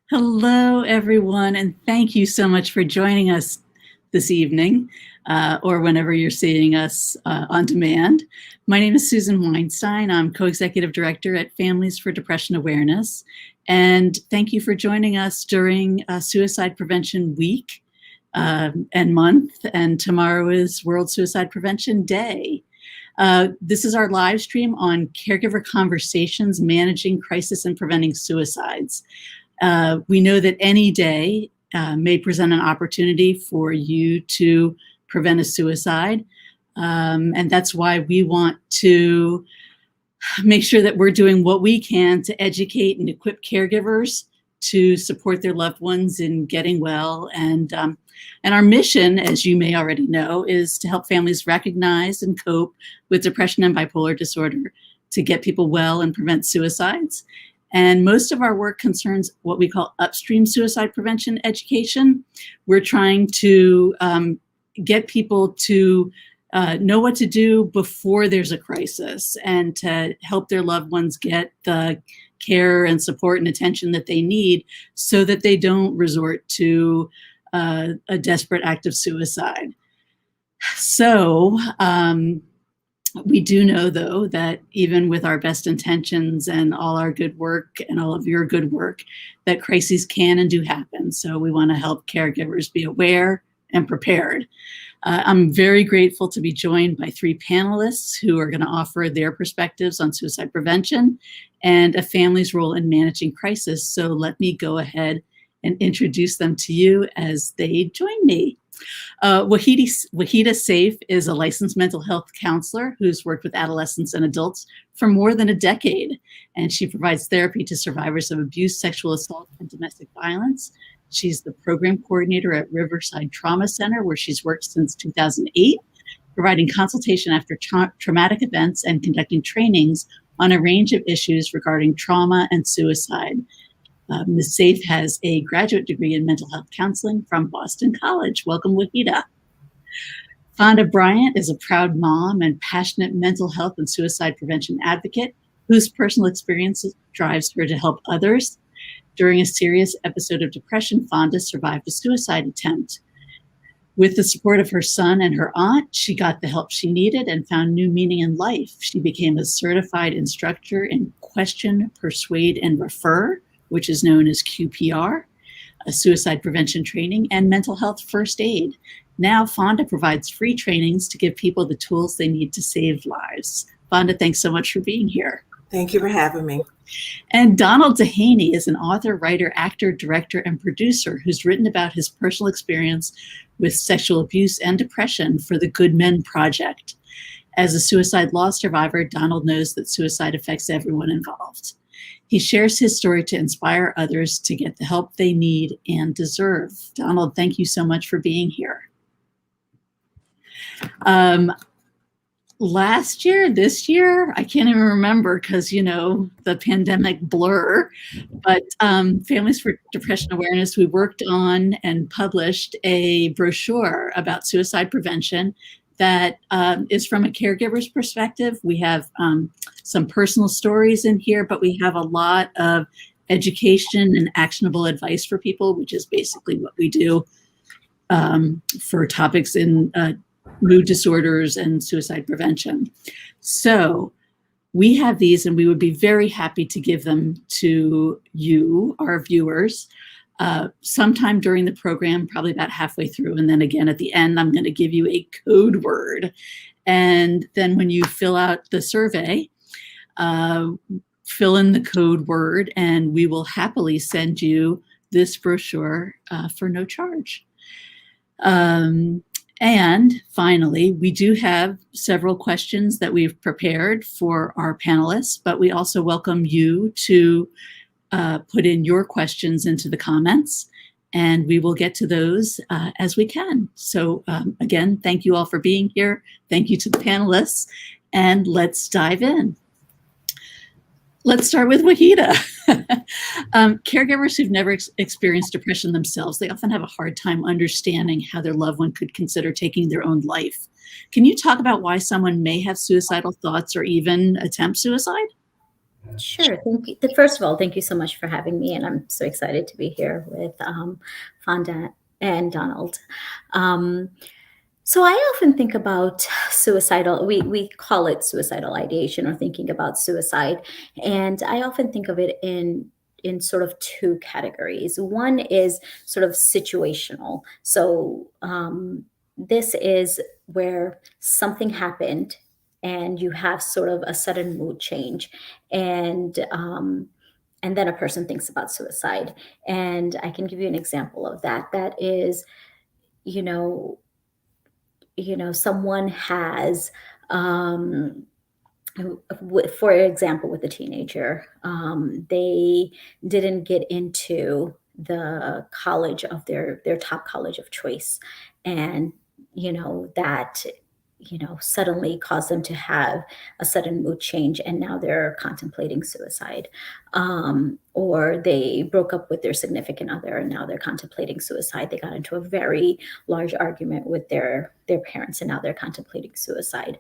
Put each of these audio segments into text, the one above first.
Hello, everyone, and thank you so much for joining us this evening or whenever you're seeing us on demand. My name is Susan Weinstein. I'm co-executive director at Families for Depression Awareness, and thank you for joining us during Suicide Prevention Week and month, and tomorrow is World Suicide Prevention Day. This is our live stream on Caregiver Conversations, Managing Crisis and Preventing Suicides. We know that any day may present an opportunity for you to prevent a suicide. And that's why we want to make sure that we're doing what we can to educate and equip caregivers to support their loved ones in getting well. And our mission, as you may already know, is to help families recognize and cope with depression and bipolar disorder, to get people well and prevent suicides. And most of our work concerns what we call upstream suicide prevention education. We're trying to get people to know what to do before there's a crisis and to help their loved ones get the care and support and attention that they need so that they don't resort to a desperate act of suicide. So, we do know, though, that even with our best intentions and all our good work and all of your good work, that crises can and do happen. So we want to help caregivers be aware and prepared. I'm very grateful to be joined by three panelists who are going to offer their perspectives on suicide prevention and a family's role in managing crisis. So let me go ahead and introduce them to you as they join me. Wahida Saif is a licensed mental health counselor who's worked with adolescents and adults for more than a decade, and she provides therapy to survivors of abuse, sexual assault, and domestic violence. She's the program coordinator at Riverside Trauma Center, where she's worked since 2008, providing consultation after traumatic events and conducting trainings on a range of issues regarding trauma and suicide. Ms. Saif has a graduate degree in mental health counseling from Boston College. Welcome, Wahida. Fonda Bryant is a proud mom and passionate mental health and suicide prevention advocate whose personal experience drives her to help others. During a serious episode of depression, Fonda survived a suicide attempt. With the support of her son and her aunt, she got the help she needed and found new meaning in life. She became a certified instructor in Question, Persuade, and Refer, which is known as QPR, a suicide prevention training, and mental health first aid. Now, Fonda provides free trainings to give people the tools they need to save lives. Fonda, thanks so much for being here. Thank you for having me. And Donald Dehaney is an author, writer, actor, director, and producer who's written about his personal experience with sexual abuse and depression for the Good Men Project. As a suicide loss survivor, Donald knows that suicide affects everyone involved. He shares his story to inspire others to get the help they need and deserve. Donald, thank you so much for being here. Last year, this year, I can't even remember because, the pandemic blur, but Families for Depression Awareness, we worked on and published a brochure about suicide prevention that is from a caregiver's perspective. We have some personal stories in here, but we have a lot of education and actionable advice for people, which is basically what we do for topics in mood disorders and suicide prevention. So we have these, and we would be very happy to give them to you, our viewers, sometime during the program, probably about halfway through. And then again, at the end, I'm going to give you a code word. And then when you fill out the survey, fill in the code word, and we will happily send you this brochure for no charge. And finally, we do have several questions that we've prepared for our panelists, but we also welcome you to put in your questions into the comments, and we will get to those as we can. So again, thank you all for being here. Thank you to the panelists, and let's dive in. Let's start with Wahida. Caregivers who've never experienced depression themselves, they often have a hard time understanding how their loved one could consider taking their own life. Can you talk about why someone may have suicidal thoughts or even attempt suicide? Sure. Thank you. First of all, thank you so much for having me, and I'm so excited to be here with Fonda and Donald. Um, so I often think about suicidal. We call it suicidal ideation or thinking about suicide, and I often think of it in sort of two categories. One is sort of situational. So this is where something happened and you have sort of a sudden mood change, and and then a person thinks about suicide. And I can give you an example of that. That is, you know, someone has um, for example, with a teenager, they didn't get into the college of their top college of choice, and that suddenly caused them to have a sudden mood change, and now they're contemplating suicide. Or they broke up with their significant other, and now they're contemplating suicide. They got into a very large argument with their parents, and now they're contemplating suicide.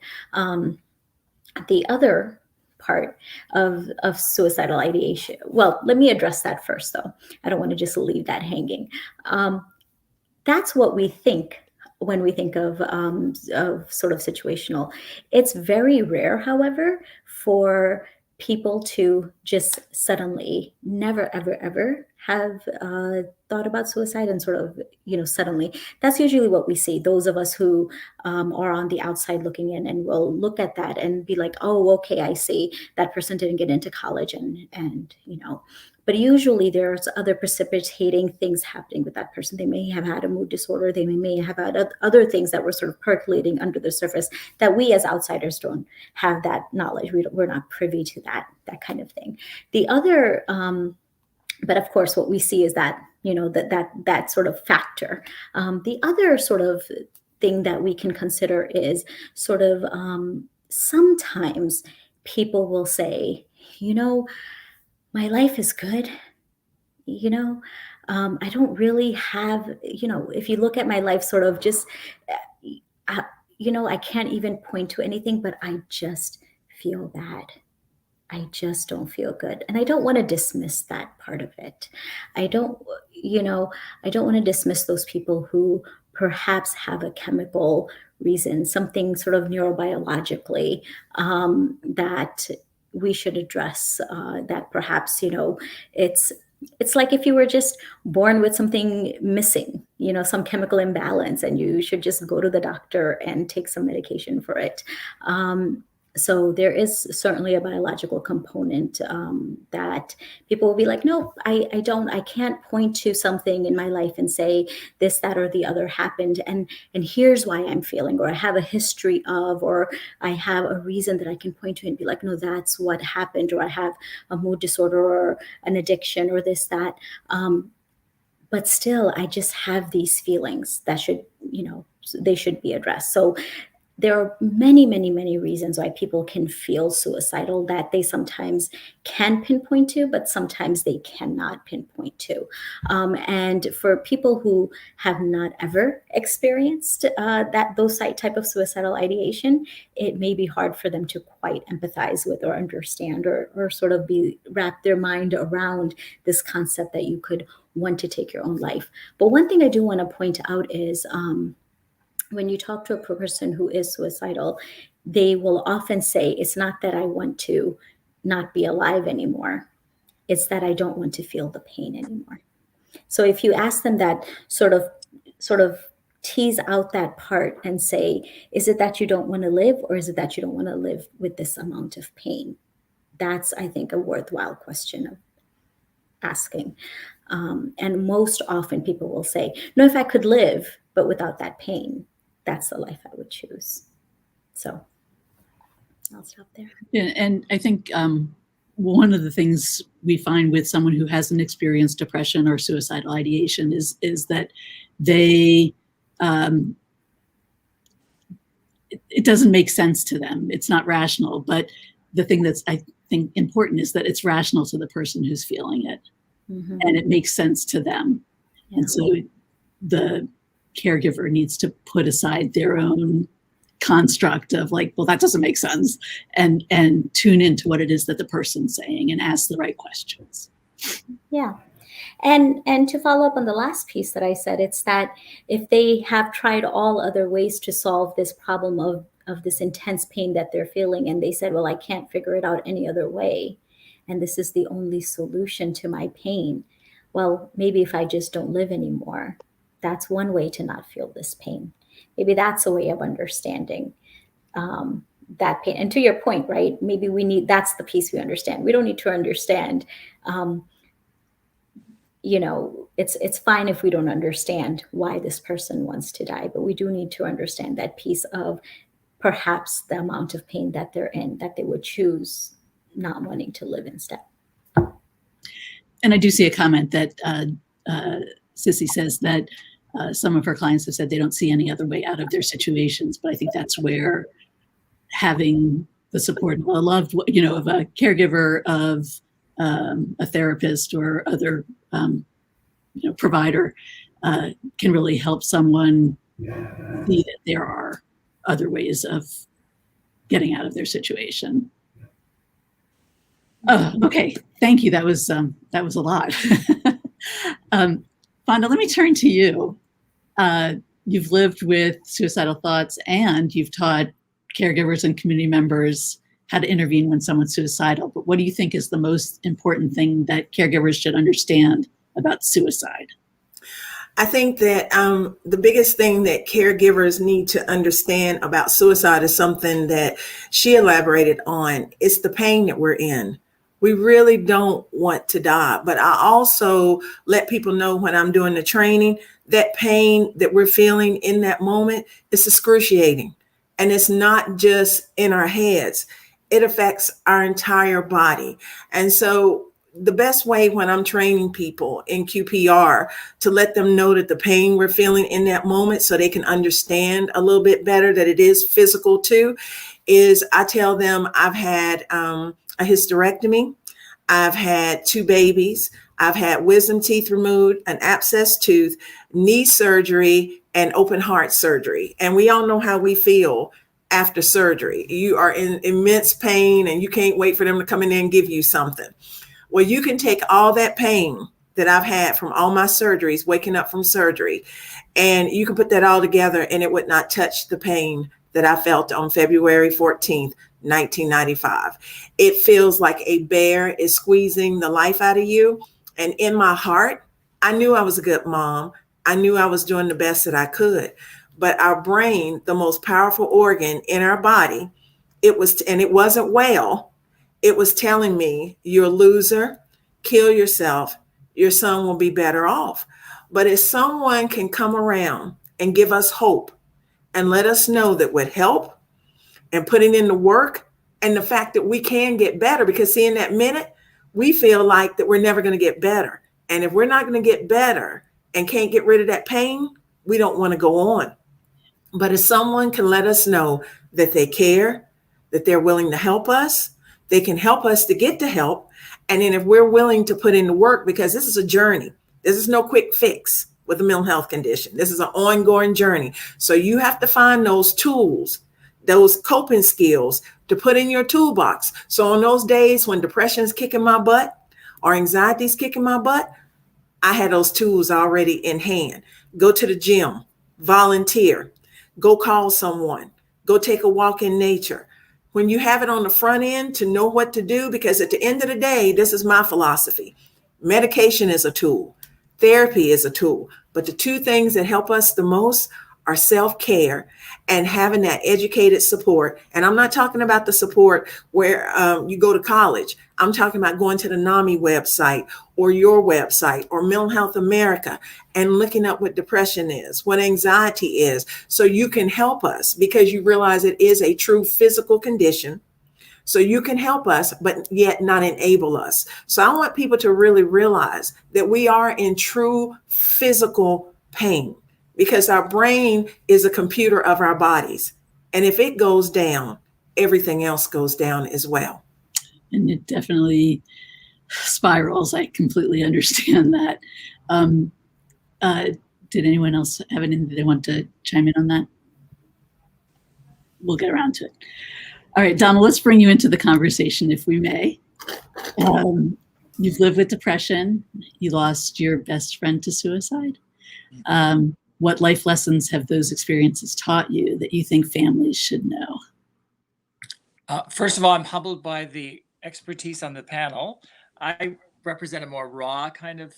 The other part of suicidal ideation, well, let me address that first, though. I don't want to just leave that hanging. um, that's what we think when we think of sort of situational. It's very rare, however, for people to just suddenly never ever ever have thought about suicide, and sort of suddenly. That's usually what we see, those of us who are on the outside looking in, and will look at that and be like, oh, okay, I see that person didn't get into college, and but usually there's other precipitating things happening with that person. They may have had a mood disorder. They may have had other things that were sort of percolating under the surface that we as outsiders don't have that knowledge. We're not privy to that kind of thing. The other, but of course, what we see is that that sort of factor. The other sort of thing that we can consider is sort of sometimes people will say, you know, my life is good. you know I don't really have, if you look at my life, sort of just uh, I can't even point to anything, but I just feel bad. I just don't feel good. And I don't want to dismiss that part of it. I don't, I don't want to dismiss those people who perhaps have a chemical reason, something sort of neurobiologically, that we should address. That perhaps, it's it's like if you were just born with something missing, some chemical imbalance, and you should just go to the doctor and take some medication for it. Um, so there is certainly a biological component, that people will be like, no, I can't point to something in my life and say this, that, or the other happened, and here's why I'm feeling, or I have a history of, or I have a reason that I can point to and be like, no, that's what happened, or I have a mood disorder, or an addiction, or this, that. Um, but still, I just have these feelings that should, they should be addressed. So there are many, many, many reasons why people can feel suicidal that they sometimes can pinpoint to, but sometimes they cannot pinpoint to. And for people who have not ever experienced those type of suicidal ideation, it may be hard for them to quite empathize with, or understand, or sort of be wrap their mind around this concept that you could want to take your own life. But one thing I do want to point out is, when you talk to a person who is suicidal, they will often say, it's not that I want to not be alive anymore. It's that I don't want to feel the pain anymore. So if you ask them that, sort of tease out that part and say, is it that you don't want to live, or is it that you don't want to live with this amount of pain? That's, I think, a worthwhile question of asking. And most often people will say, no, if I could live, but without that pain, that's the life I would choose. So I'll stop there. Yeah, and I think one of the things we find with someone who hasn't experienced depression or suicidal ideation is that they it doesn't make sense to them. It's not rational. But the thing that's, I think, important is that it's rational to the person who's feeling it, and it makes sense to them. Yeah. And so the caregiver needs to put aside their own construct of like, well, that doesn't make sense, and tune into what it is that the person's saying and ask the right questions. Yeah. And to follow up on the last piece that I said, it's that if they have tried all other ways to solve this problem of this intense pain that they're feeling, and they said, well, I can't figure it out any other way, and this is the only solution to my pain. Well, maybe if I just don't live anymore, that's one way to not feel this pain. Maybe that's a way of understanding that pain. And to your point, right? Maybe that's the piece we understand. We don't need to understand. It's fine if we don't understand why this person wants to die, but we do need to understand that piece of perhaps the amount of pain that they're in, that they would choose not wanting to live instead. And I do see a comment that Sissy says that some of her clients have said they don't see any other way out of their situations, but I think that's where having the support of of a caregiver, of a therapist or other provider can really help someone see that there are other ways of getting out of their situation. Oh, okay. Thank you. That was a lot. Fonda, let me turn to you. You've lived with suicidal thoughts, and you've taught caregivers and community members how to intervene when someone's suicidal. But what do you think is the most important thing that caregivers should understand about suicide? I think that the biggest thing that caregivers need to understand about suicide is something that she elaborated on. It's the pain that we're in. We really don't want to die. But I also let people know when I'm doing the training, that pain that we're feeling in that moment is excruciating. And it's not just in our heads. It affects our entire body. And so the best way when I'm training people in QPR to let them know that the pain we're feeling in that moment so they can understand a little bit better that it is physical too, is I tell them I've had a hysterectomy. I've had 2 babies. I've had wisdom teeth removed, an abscessed tooth, knee surgery, and open heart surgery. And we all know how we feel after surgery. You are in immense pain and you can't wait for them to come in there and give you something. Well, you can take all that pain that I've had from all my surgeries, waking up from surgery, and you can put that all together and it would not touch the pain that I felt on February 14th, 1995. It feels like a bear is squeezing the life out of you. And in my heart, I knew I was a good mom. I knew I was doing the best that I could. But our brain, the most powerful organ in our body, it wasn't well. It was telling me, you're a loser, kill yourself, your son will be better off. But if someone can come around and give us hope and let us know that with help and putting in the work and the fact that we can get better, because see, in that minute, we feel like that we're never going to get better. And if we're not going to get better and can't get rid of that pain, we don't want to go on. But if someone can let us know that they care, that they're willing to help us, they can help us to get to help. And then if we're willing to put in the work, because this is a journey, this is no quick fix with a mental health condition. This is an ongoing journey. So you have to find those tools, those coping skills to put in your toolbox. So on those days when depression is kicking my butt or anxiety is kicking my butt, I had those tools already in hand. Go to the gym, volunteer, go call someone, go take a walk in nature. When you have it on the front end to know what to do, because at the end of the day, this is my philosophy. Medication is a tool. Therapy is a tool. But the 2 things that help us the most are self-care and having that educated support. And I'm not talking about the support where you go to college. I'm talking about going to the NAMI website or your website or Mental Health America and looking up what depression is, what anxiety is, so you can help us, because you realize it is a true physical condition. So you can help us, but yet not enable us. So I want people to really realize that we are in true physical pain, because our brain is a computer of our bodies. And if it goes down, everything else goes down as well. And it definitely spirals. I completely understand that. Did anyone else have anything they want to chime in on that? we'll get around to it. All right, Donna, let's bring you into the conversation, if we may. You've lived with depression. You lost your best friend to suicide. What life lessons have those experiences taught you that you think families should know? First of all, I'm humbled by the expertise on the panel. I represent a more raw kind of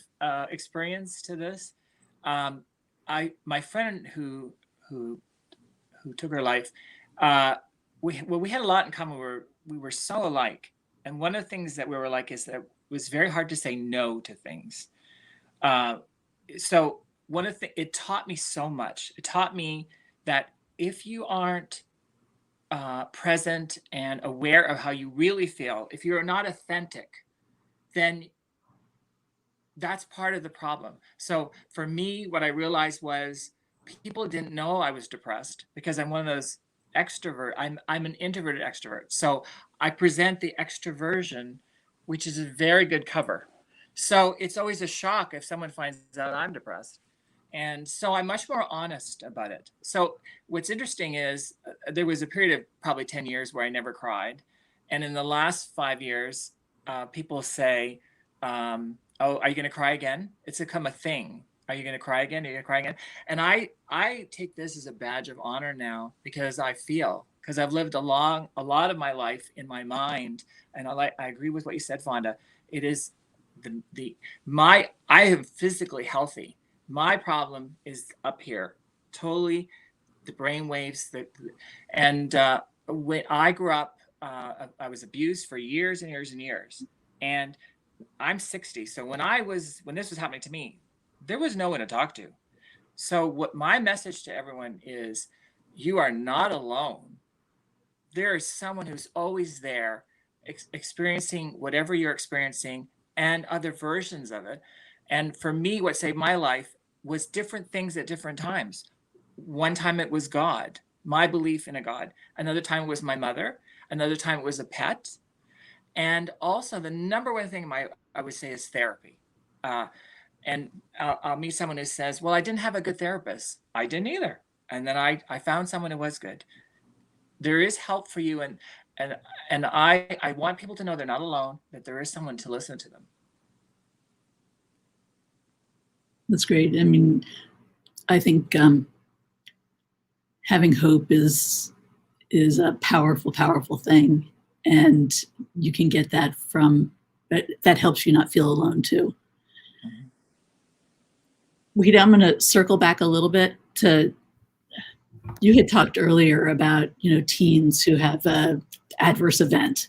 experience to this. My friend who took her life, we had a lot in common. We were so alike, and one of the things that we were like is that it was very hard to say no to things. So it taught me so much. It taught me that if you aren't present and aware of how you really feel, if you're not authentic, then that's part of the problem. So for me, what I realized was people didn't know I was depressed because I'm one of those extrovert. I'm an introverted extrovert. So I present the extroversion, which is a very good cover. So it's always a shock if someone finds out I'm depressed. And so I'm much more honest about it. So what's interesting is there was a period of probably 10 years where I never cried. And in the last 5 years, people say, oh, are you going to cry again? It's become a thing. Are you going to cry again? Are you going to cry again? And I take this as a badge of honor now because I've lived a lot of my life in my mind. And I agree with what you said, Fonda. It is I am physically healthy. My problem is up here, totally the brain waves. And when I grew up, I was abused for years and years and years. And I'm 60. So when this was happening to me, there was no one to talk to. So what my message to everyone is, you are not alone. There is someone who's always there experiencing whatever you're experiencing and other versions of it. And for me, what saved my life was different things at different times. One time it was God, my belief in a God. Another time it was my mother. Another time it was a pet. And also the number one thing I would say is therapy. And I'll meet someone who says, well, I didn't have a good therapist. I didn't either. And then I found someone who was good. There is help for you. And I want people to know they're not alone, that there is someone to listen to them. That's great. I mean, I think having hope is a powerful, powerful thing. And you can get that from, that helps you not feel alone too. Mm-hmm. I'm going to circle back a little bit to, you had talked earlier about, teens who have an adverse event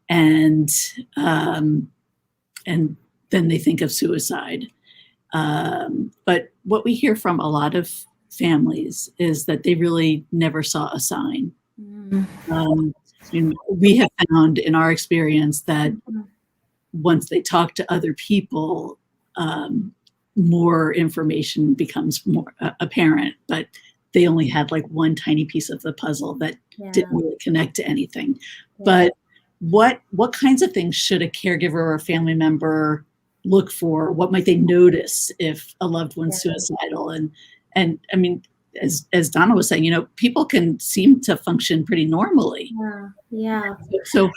and then they think of suicide. But what we hear from a lot of families is that they really never saw a sign. We have found in our experience that once they talk to other people, more information becomes more apparent, but they only had like one tiny piece of the puzzle that didn't really connect to anything. Yeah. But what kinds of things should a caregiver or a family member look for? What might they notice if a loved one's suicidal? And I mean, as Donna was saying, people can seem to function pretty normally. Yeah. So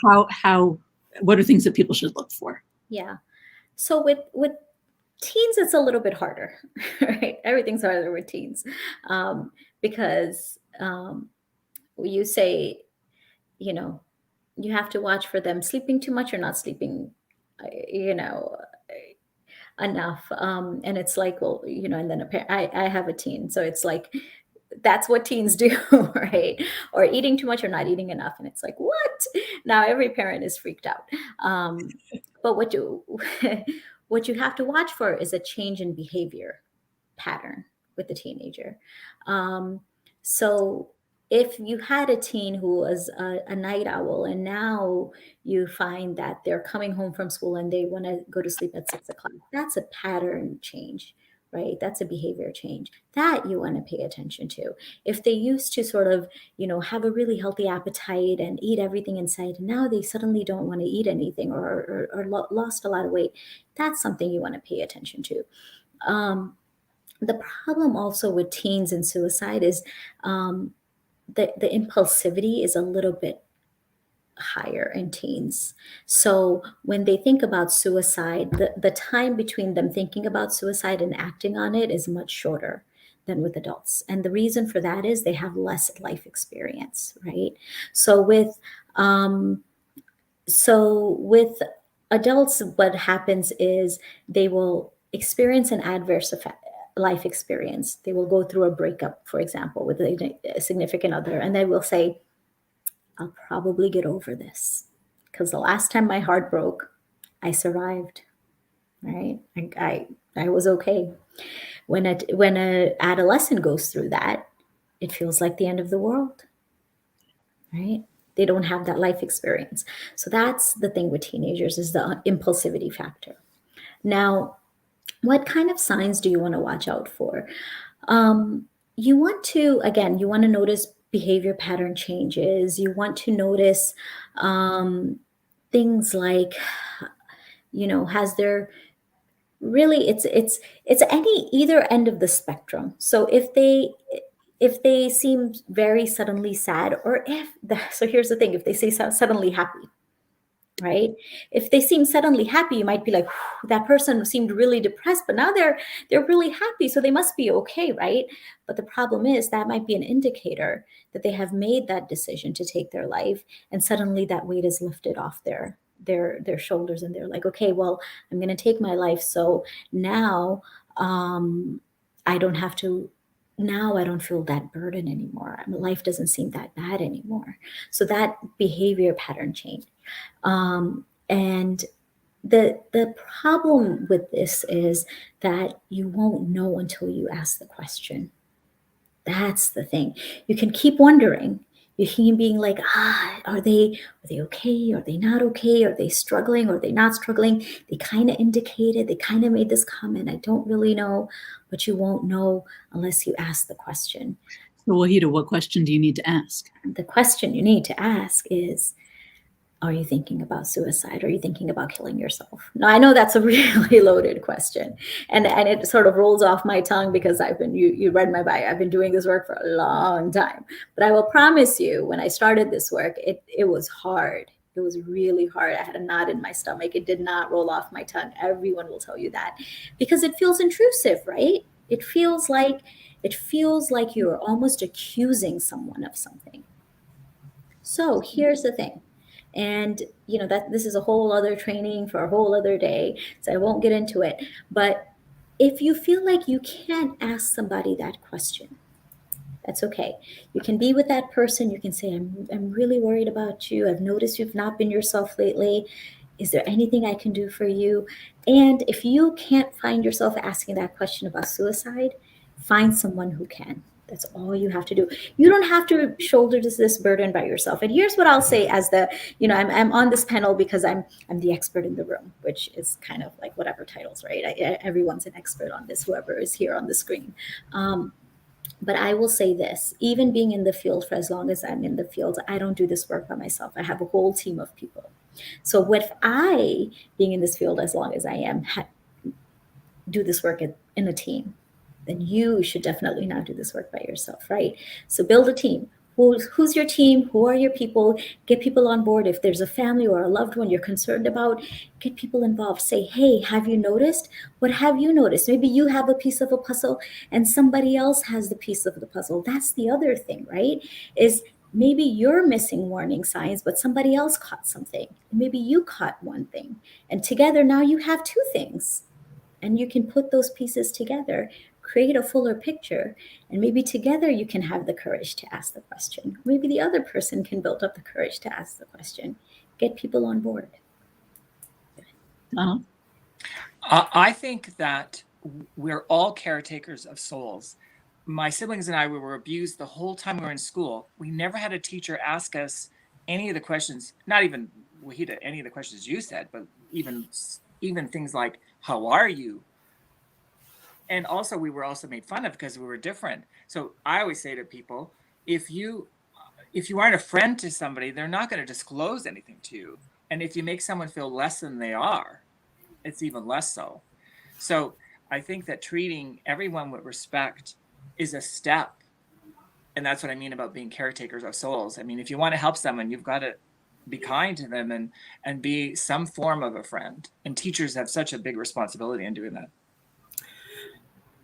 what are things that people should look for? Yeah. So with teens, it's a little bit harder, right? Everything's harder with teens because you say, you have to watch for them sleeping too much or not sleeping, enough. And it's like, well, and then I have a teen. So it's like, that's what teens do, right? Or eating too much or not eating enough. And it's like, what? Now every parent is freaked out. But what you have to watch for is a change in behavior pattern with the teenager. So if you had a teen who was a night owl and now you find that they're coming home from school and they want to go to sleep at 6 o'clock, that's a pattern change, right? That's a behavior change that you want to pay attention to. If they used to sort of, have a really healthy appetite and eat everything in sight, and now they suddenly don't want to eat anything or lost a lot of weight, that's something you want to pay attention to. The problem also with teens and suicide is the impulsivity is a little bit higher in teens. So when they think about suicide, the time between them thinking about suicide and acting on it is much shorter than with adults. And the reason for that is they have less life experience, right? So with um, adults, what happens is they will experience an adverse effect, life experience. They will go through a breakup, for example, with a significant other, and they will say, I'll probably get over this because the last time my heart broke, I survived, right? I was okay. When a adolescent goes through that, it feels like the end of the world, right? They don't have that life experience. So that's the thing with teenagers, is the impulsivity factor. Now, what kind of signs do you want to watch out for? You want to, again, you want to notice behavior pattern changes. You want to notice things like, has there really, it's any either end of the spectrum. So if they seem very suddenly sad, or so here's the thing, if they say suddenly happy, right? If they seem suddenly happy, you might be like, that person seemed really depressed, but now they're really happy, so they must be okay, right? But the problem is that might be an indicator that they have made that decision to take their life, and suddenly that weight is lifted off their shoulders, and they're like, okay, well, I'm going to take my life, so now I don't have to. Now I don't feel that burden anymore. Life doesn't seem that bad anymore. So that behavior pattern change. And the problem with this is that you won't know until you ask the question. That's the thing. You can keep wondering. You can being like, are they okay? Are they not okay? Are they struggling? Are they not struggling? They kind of indicated, they kind of made this comment. I don't really know, but you won't know unless you ask the question. So, Wahida, what question do you need to ask? The question you need to ask is, are you thinking about suicide? Are you thinking about killing yourself? Now, I know that's a really loaded question, and it sort of rolls off my tongue because you read my bio. I've been doing this work for a long time. But I will promise you, when I started this work, it was hard. It was really hard. I had a knot in my stomach. It did not roll off my tongue. Everyone will tell you that, because it feels intrusive, right? It feels like you're almost accusing someone of something. So here's the thing. And that this is a whole other training for a whole other day, so I won't get into it. But if you feel like you can't ask somebody that question, that's okay. You can be with that person. You can say, I'm really worried about you. I've noticed you've not been yourself lately. Is there anything I can do for you? And if you can't find yourself asking that question about suicide, find someone who can. That's all you have to do. You don't have to shoulder this burden by yourself. And here's what I'll say, as I'm on this panel because I'm the expert in the room, which is kind of like whatever titles, right? Everyone's an expert on this, whoever is here on the screen. But I will say this, even being in the field for as long as I'm in the field, I don't do this work by myself. I have a whole team of people. So if I, being in this field as long as I am, do this work in a team, then you should definitely not do this work by yourself, right? So build a team. Who's your team? Who are your people? Get people on board. If there's a family or a loved one you're concerned about, get people involved. Say, hey, have you noticed? What have you noticed? Maybe you have a piece of a puzzle and somebody else has the piece of the puzzle. That's the other thing, right? Is maybe you're missing warning signs, but somebody else caught something. Maybe you caught one thing. And together now you have two things. And you can put those pieces together, create a fuller picture, and maybe together you can have the courage to ask the question. Maybe the other person can build up the courage to ask the question. Get people on board. I think that we're all caretakers of souls. My siblings and I, we were abused the whole time we were in school. We never had a teacher ask us any of the questions, not even Wahida, any of the questions you said, but even things like, how are you? And also, we were also made fun of because we were different. So I always say to people, if you aren't a friend to somebody, they're not going to disclose anything to you. And if you make someone feel less than they are, it's even less so. So I think that treating everyone with respect is a step. And that's what I mean about being caretakers of souls. I mean, if you want to help someone, you've got to be kind to them and be some form of a friend. And teachers have such a big responsibility in doing that.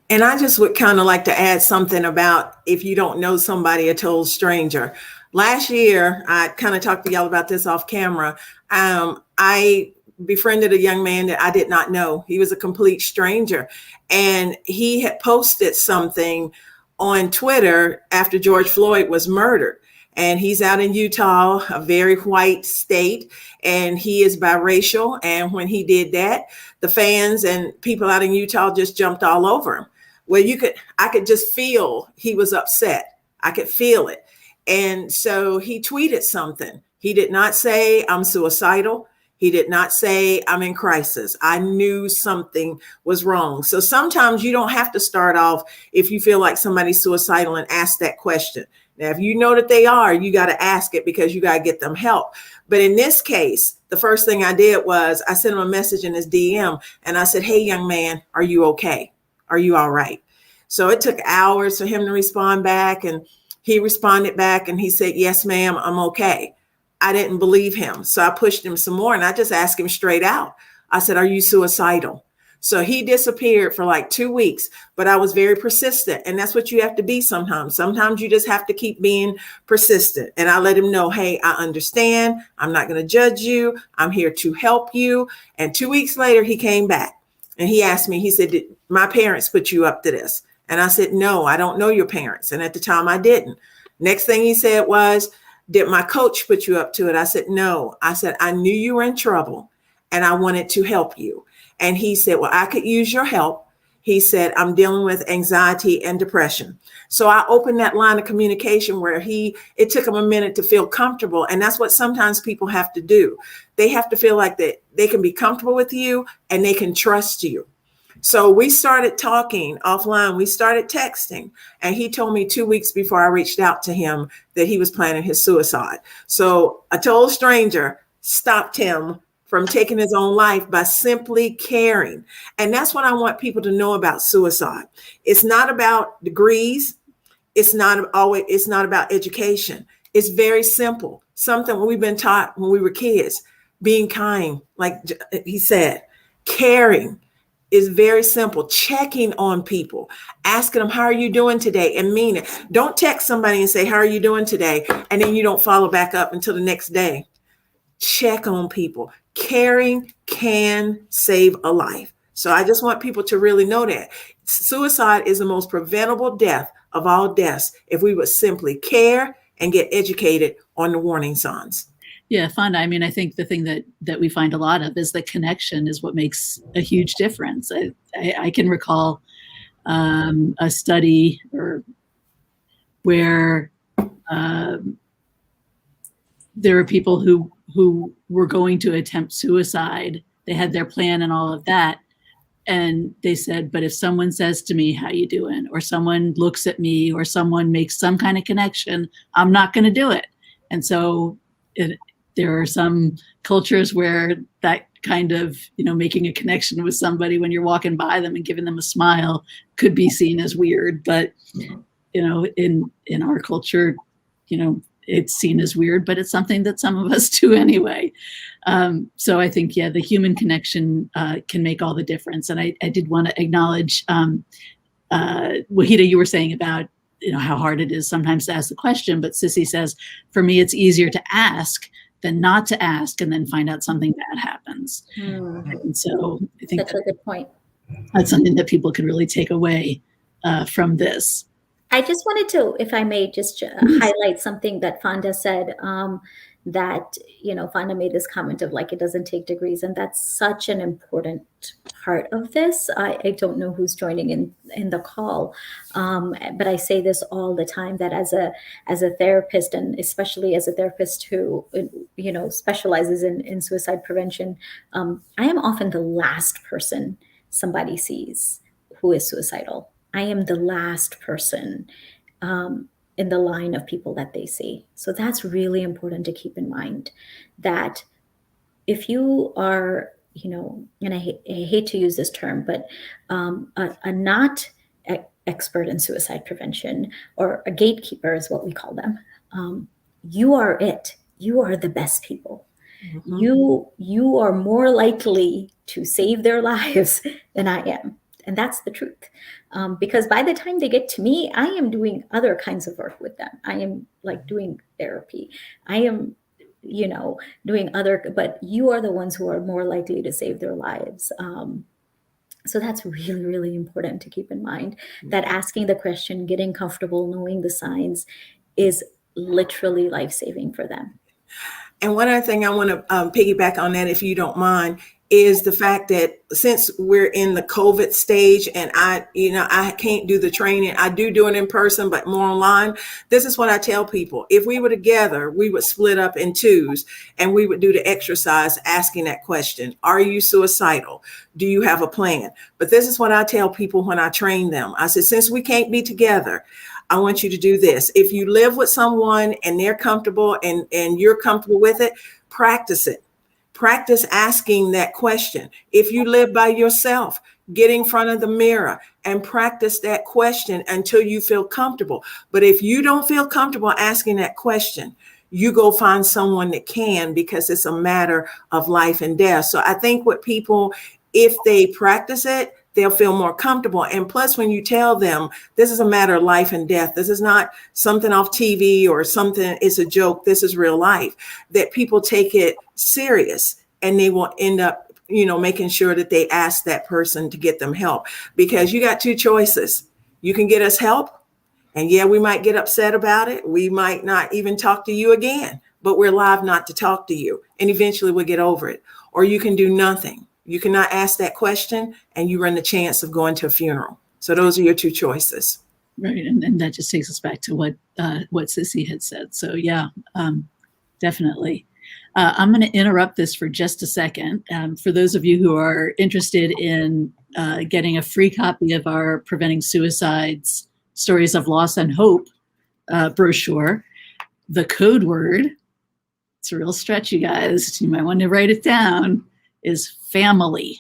And I just would kind of like to add something about if you don't know somebody, a total stranger. Last year, I kind of talked to y'all about this off camera. I befriended a young man that I did not know. He was a complete stranger. And he had posted something on Twitter after George Floyd was murdered. And he's out in Utah, a very white state, and he is biracial. And when he did that, the fans and people out in Utah just jumped all over him. Well, I could just feel he was upset. I could feel it. And so he tweeted something. He did not say, I'm suicidal. He did not say, I'm in crisis. I knew something was wrong. So sometimes you don't have to start off if you feel like somebody's suicidal and ask that question. Now, if you know that they are, you got to ask it because you got to get them help. But in this case, the first thing I did was I sent him a message in his DM and I said, hey, young man, are you okay? Are you all right? So it took hours for him to respond back. And he responded back and he said, yes, ma'am, I'm okay. I didn't believe him. So I pushed him some more and I just asked him straight out. I said, are you suicidal? So he disappeared for like 2 weeks, but I was very persistent. And that's what you have to be sometimes. Sometimes you just have to keep being persistent. And I let him know, hey, I understand. I'm not going to judge you. I'm here to help you. And 2 weeks later, he came back and he asked me, he said, did my parents put you up to this? And I said, no, I don't know your parents. And at the time I didn't. Next thing he said was, did my coach put you up to it? I said, no. I said, I knew you were in trouble and I wanted to help you. And he said, well, I could use your help. He said, I'm dealing with anxiety and depression. So I opened that line of communication where it took him a minute to feel comfortable. And that's what sometimes people have to do. They have to feel like that they can be comfortable with you and they can trust you. So we started talking offline. We started texting. And he told me 2 weeks before I reached out to him that he was planning his suicide. So a total stranger stopped him from taking his own life by simply caring. And that's what I want people to know about suicide. It's not about degrees. It's not about education. It's very simple. Something we've been taught when we were kids, being kind, like he said, caring is very simple. Checking on people, asking them, how are you doing today? And mean it. Don't text somebody and say, how are you doing today? And then you don't follow back up until the next day. Check on people. Caring can save a life. So I just want people to really know that suicide is the most preventable death of all deaths if we would simply care and get educated on the warning signs. Yeah, Fonda, I mean, I think the thing that we find a lot of is the connection is what makes a huge difference. I can recall a study where there were people who were going to attempt suicide. They had their plan and all of that. And they said, but if someone says to me, how you doing? Or someone looks at me or someone makes some kind of connection, I'm not going to do it. And so there are some cultures where that kind of, making a connection with somebody when you're walking by them and giving them a smile could be seen as weird. But, in our culture, it's seen as weird, but it's something that some of us do anyway. So I think, the human connection can make all the difference. And I did want to acknowledge, Wahida, you were saying about, how hard it is sometimes to ask the question, but Sissy says, for me, it's easier to ask than not to ask and then find out something bad happens. And so I think that's a good point. That's something that people can really take away from this. I just wanted to, if I may, just highlight something that Fonda said, that, Fonda made this comment of like, it doesn't take degrees. And that's such an important part of this. I don't know who's joining in the call, but I say this all the time, that as a therapist, and especially as a therapist who, specializes in suicide prevention, I am often the last person somebody sees who is suicidal. I am the last person in the line of people that they see. So that's really important to keep in mind, that if you are, and I hate to use this term, but a not expert in suicide prevention, or a gatekeeper is what we call them. You are it. You are the best people. You are more likely to save their lives than I am. And that's the truth. Because by the time they get to me, I am doing other kinds of work with them. I am like doing therapy. I am, doing other, but you are the ones who are more likely to save their lives. So that's really, really important to keep in mind, that asking the question, getting comfortable, knowing the signs is literally life-saving for them. And one other thing I want to piggyback on that, if you don't mind, is the fact that since we're in the COVID stage and I can't do the training, I do it in person, but more online. This is what I tell people. If we were together, we would split up in twos and we would do the exercise asking that question. Are you suicidal? Do you have a plan? But this is what I tell people when I train them. I said, since we can't be together, I want you to do this. If you live with someone and they're comfortable and you're comfortable with it, practice it. Practice asking that question. If you live by yourself, get in front of the mirror and practice that question until you feel comfortable. But if you don't feel comfortable asking that question, you go find someone that can, because it's a matter of life and death. So I think what people, if they practice it, they'll feel more comfortable. And plus, when you tell them this is a matter of life and death, this is not something off TV or something, it's a joke, this is real life, that people take it serious and they will end up, making sure that they ask that person to get them help. Because you got two choices. You can get us help. And yeah, we might get upset about it. We might not even talk to you again, but we're live not to talk to you. And eventually we'll get over it. Or you can do nothing. You cannot ask that question and you run the chance of going to a funeral. So those are your two choices. Right. And that just takes us back to what Sissy had said. So yeah, definitely. I'm going to interrupt this for just a second. For those of you who are interested in getting a free copy of our Preventing Suicides, Stories of Loss and Hope brochure, the code word, it's a real stretch, you guys, you might want to write it down, is family,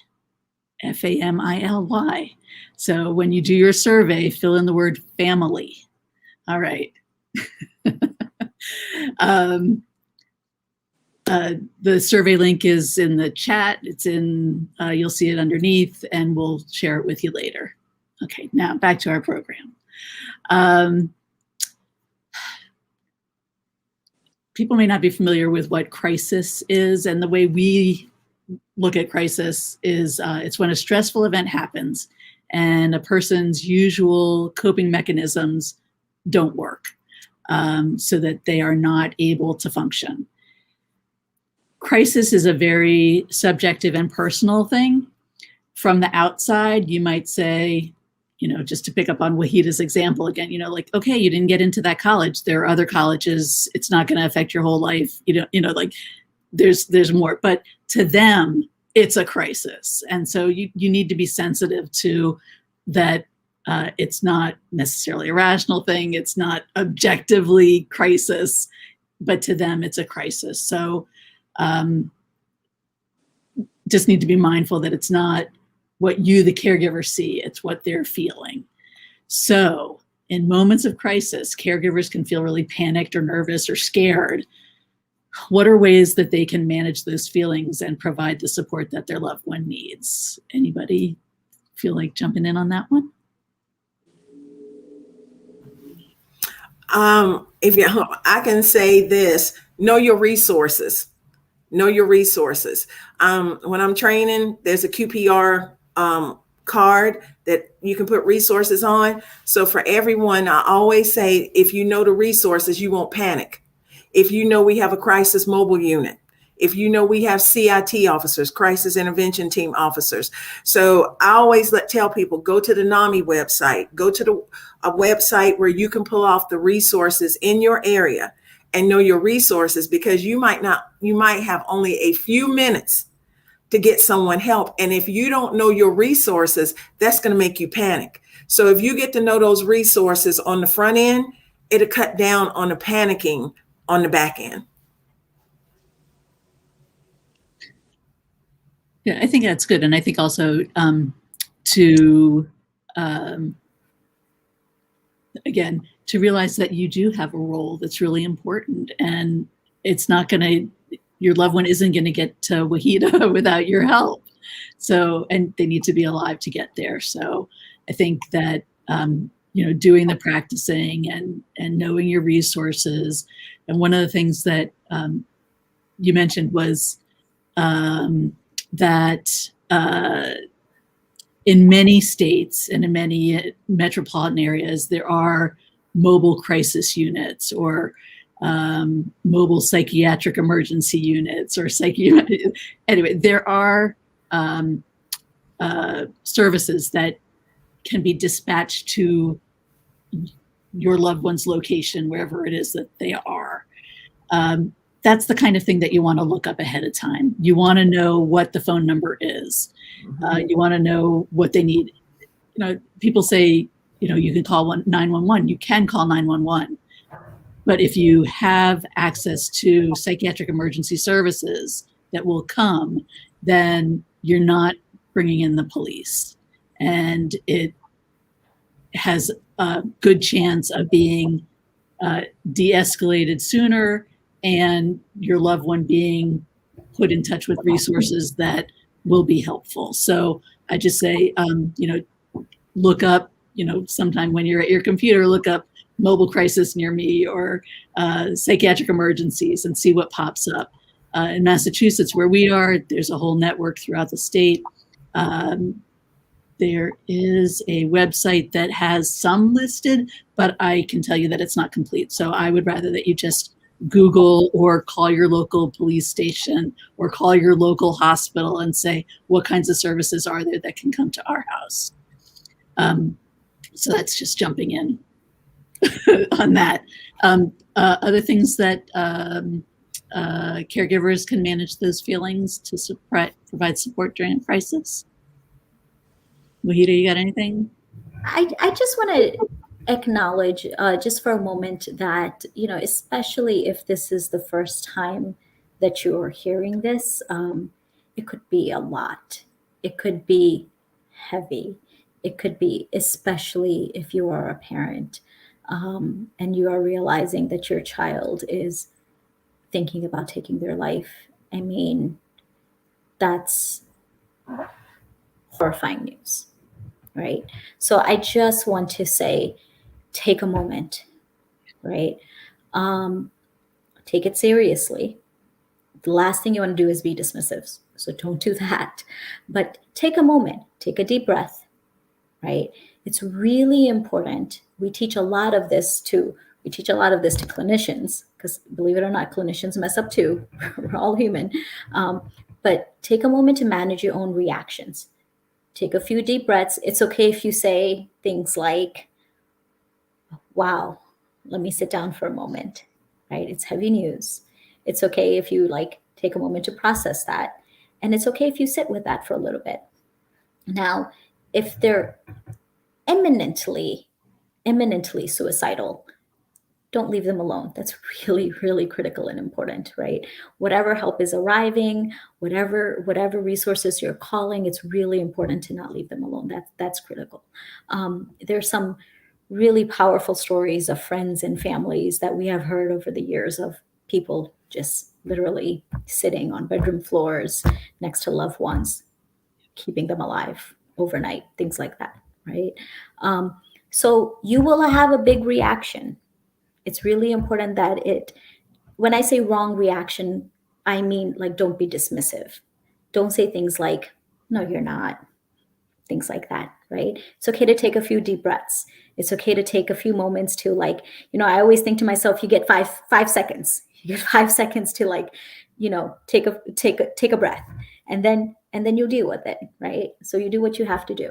Family. So when you do your survey, fill in the word family. All right. The survey link is in the chat. It's in, you'll see it underneath, and we'll share it with you later. Okay, now back to our program. People may not be familiar with what crisis is, and the way we look at crisis is it's when a stressful event happens and a person's usual coping mechanisms don't work, so that they are not able to function. Crisis is a very subjective and personal thing. From the outside, you might say, just to pick up on Wahida's example again, like, okay, you didn't get into that college. There are other colleges. It's not going to affect your whole life. Like there's more, but to them, it's a crisis. And so you need to be sensitive to that. It's not necessarily a rational thing. It's not objectively crisis, but to them, it's a crisis. So just need to be mindful that it's not what you, the caregiver, see, it's what they're feeling. So in moments of crisis, caregivers can feel really panicked or nervous or scared. What are ways that they can manage those feelings and provide the support that their loved one needs? Anybody feel like jumping in on that one? I can say this: know your resources. Know your resources. When I'm training, there's a QPR card that you can put resources on. So for everyone, I always say, if you know the resources, you won't panic. If you know we have a crisis mobile unit, if you know we have CIT officers, crisis intervention team officers. So I always tell people, go to the NAMI website, go to a website where you can pull off the resources in your area and know your resources, because you might have only a few minutes to get someone help. And if you don't know your resources, that's going to make you panic. So if you get to know those resources on the front end, it'll cut down on the panicking on the back end. Yeah, I think that's good. And I think also to again, to realize that you do have a role that's really important, and it's not going to, your loved one isn't going to get to Wahida without your help. So, and they need to be alive to get there. So I think that, doing the practicing and knowing your resources. And one of the things that you mentioned was that in many states and in many metropolitan areas, there are mobile crisis units or mobile psychiatric emergency units or anyway, there are services that can be dispatched to your loved one's location, wherever it is that they are. That's the kind of thing that you want to look up ahead of time. You want to know what the phone number is. You want to know what they need. People say, you can call 911. You can call 911. But if you have access to psychiatric emergency services that will come, then you're not bringing in the police. And it has a good chance of being de-escalated sooner, and your loved one being put in touch with resources that will be helpful. So I just say, look up, sometime when you're at your computer, look up mobile crisis near me or psychiatric emergencies and see what pops up. In Massachusetts, where we are, there's a whole network throughout the state. There is a website that has some listed, but I can tell you that it's not complete. So I would rather that you just Google or call your local police station or call your local hospital and say, what kinds of services are there that can come to our house? So that's just jumping in on that. Other things that caregivers can manage those feelings to provide support during a crisis. Wahida, you got anything? I just want to acknowledge just for a moment that, especially if this is the first time that you're hearing this, it could be a lot. It could be heavy. It could be, especially if you are a parent and you are realizing that your child is thinking about taking their life. I mean, that's horrifying news, right? So I just want to say, take a moment, right? Take it seriously. The last thing you want to do is be dismissive. So don't do that. But take a moment, take a deep breath, right? It's really important. We teach a lot of this to clinicians, because believe it or not, clinicians mess up too. We're all human. But take a moment to manage your own reactions. Take a few deep breaths. It's okay if you say things like, wow, let me sit down for a moment, right? It's heavy news. It's okay if you take a moment to process that. And it's okay if you sit with that for a little bit. Now, if they're imminently suicidal, don't leave them alone. That's really, really critical and important, right? Whatever help is arriving, whatever resources you're calling, it's really important to not leave them alone. That's critical. There's some really powerful stories of friends and families that we have heard over the years of people just literally sitting on bedroom floors next to loved ones, keeping them alive overnight, things like that, right? So you will have a big reaction. It's really important that when I say wrong reaction, I mean, don't be dismissive. Don't say things like, no, you're not. Things like that, right? It's okay to take a few deep breaths. It's okay to take a few moments to I always think to myself, you get five seconds. You get 5 seconds to take a breath, and then you'll deal with it, right? So you do what you have to do.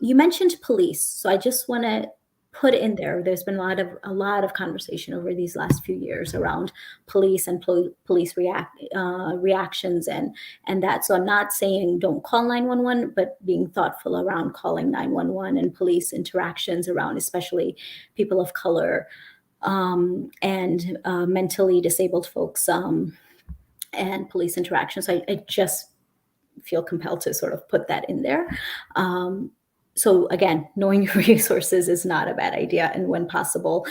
You mentioned police, so I just want to put in there. There's been a lot of conversation over these last few years around police and police reactions and that. So I'm not saying don't call 911, but being thoughtful around calling 911 and police interactions around, especially people of color and mentally disabled folks and police interactions. I just feel compelled to sort of put that in there. so again, knowing your resources is not a bad idea. And when possible,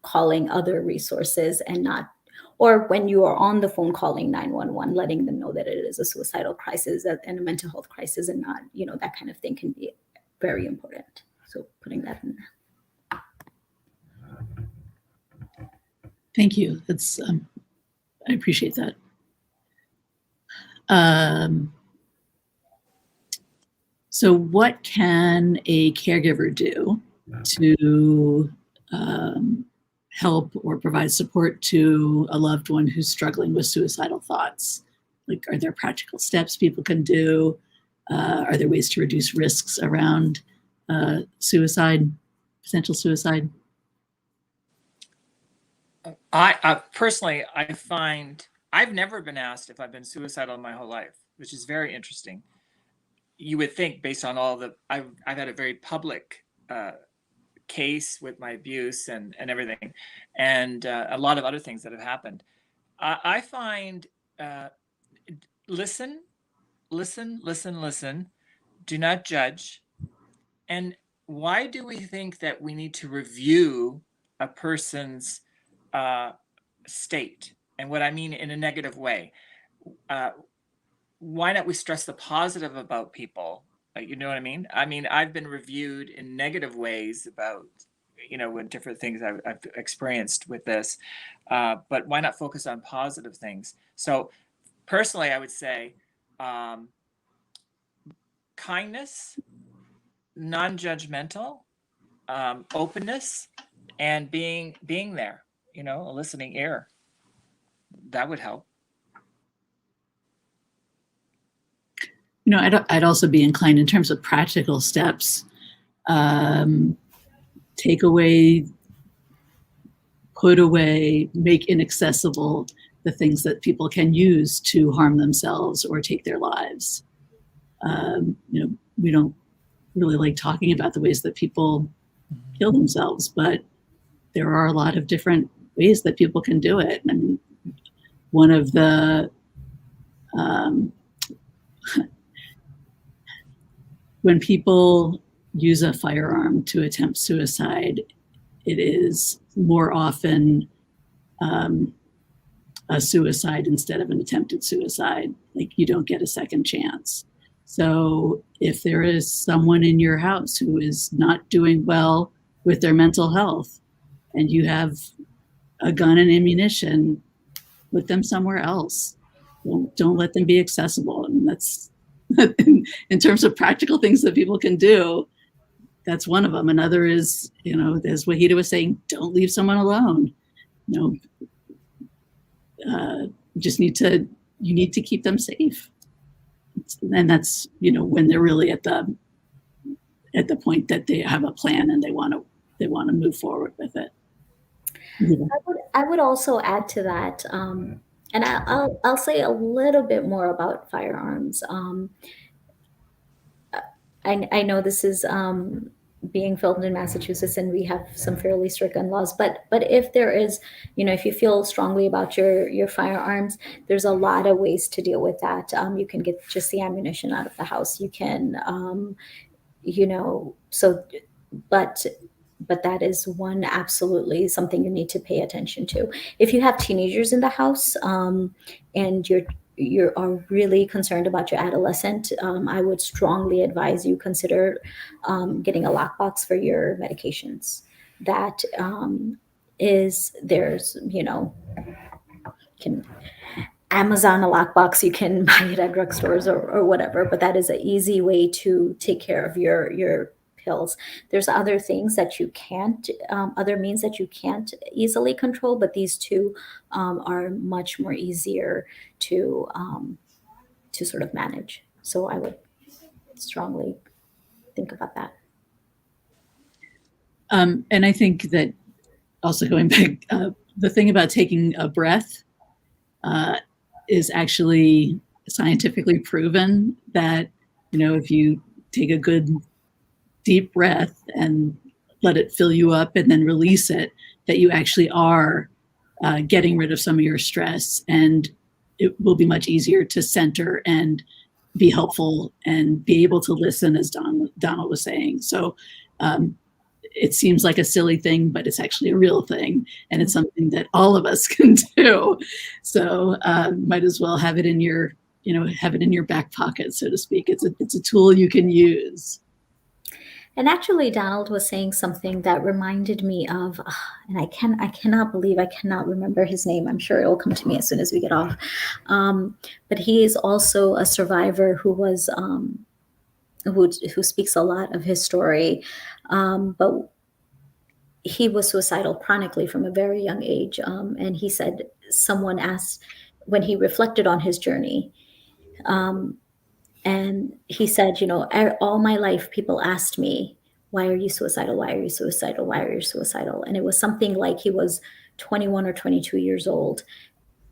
calling other resources and not, or when you are on the phone calling 911, letting them know that it is a suicidal crisis and a mental health crisis and not, that kind of thing can be very important. So putting that in there. Thank you. That's I appreciate that. So what can a caregiver do to help or provide support to a loved one who's struggling with suicidal thoughts? Like, are there practical steps people can do? Are there ways to reduce risks around suicide, potential suicide? I personally, I find I've never been asked if I've been suicidal in my whole life, which is very interesting. You would think, based on all I've had a very public case with my abuse and everything, and a lot of other things that have happened. I find listen. Do not judge. And why do we think that we need to review a person's state? And what I mean in a negative way. Why not we stress the positive about people? You know what I mean? I mean, I've been reviewed in negative ways about, when different things I've experienced with this. But why not focus on positive things? So personally, I would say kindness, non-judgmental, openness, and being there, a listening ear. That would help. I'd also be inclined in terms of practical steps, take away, put away, make inaccessible the things that people can use to harm themselves or take their lives. We don't really like talking about the ways that people kill themselves, but there are a lot of different ways that people can do it. I mean, one of the when people use a firearm to attempt suicide, it is more often a suicide instead of an attempted suicide. Like, you don't get a second chance. So if there is someone in your house who is not doing well with their mental health and you have a gun and ammunition, put them somewhere else. Don't let them be accessible. I mean, that's in terms of practical things that people can do, that's one of them. Another is, as Wahida was saying, don't leave someone alone. You need to keep them safe. And that's, when they're really at the point that they have a plan and they want to move forward with it. Yeah. I would also add to that, and I'll say a little bit more about firearms. I know this is being filmed in Massachusetts, and we have some fairly strict gun laws. But if there is, if you feel strongly about your firearms, there's a lot of ways to deal with that. You can get just the ammunition out of the house. You can, but that is one absolutely something you need to pay attention to. If you have teenagers in the house and you are really concerned about your adolescent, I would strongly advise you consider getting a lockbox for your medications. That there's, can Amazon a lockbox, you can buy it at drugstores or whatever, but that is an easy way to take care of your pills. There's other things that you can't, other means that you can't easily control, but these two are much more easier to sort of manage. So I would strongly think about that. And I think that also going back, the thing about taking a breath is actually scientifically proven that, if you take a good deep breath and let it fill you up and then release it, that you actually are getting rid of some of your stress, and it will be much easier to center and be helpful and be able to listen, as Donald was saying. So it seems like a silly thing, but it's actually a real thing, and it's something that all of us can do. So might as well have it in your, have it in your back pocket, so to speak. It's a tool you can use. And actually, Donald was saying something that reminded me of, and I cannot believe I cannot remember his name. I'm sure it will come to me as soon as we get off. But he is also a survivor who was, who speaks a lot of his story. But he was suicidal chronically from a very young age. And he said someone asked, when he reflected on his journey, and he said, all my life, people asked me, why are you suicidal? Why are you suicidal? Why are you suicidal? And it was something like he was 21 or 22 years old.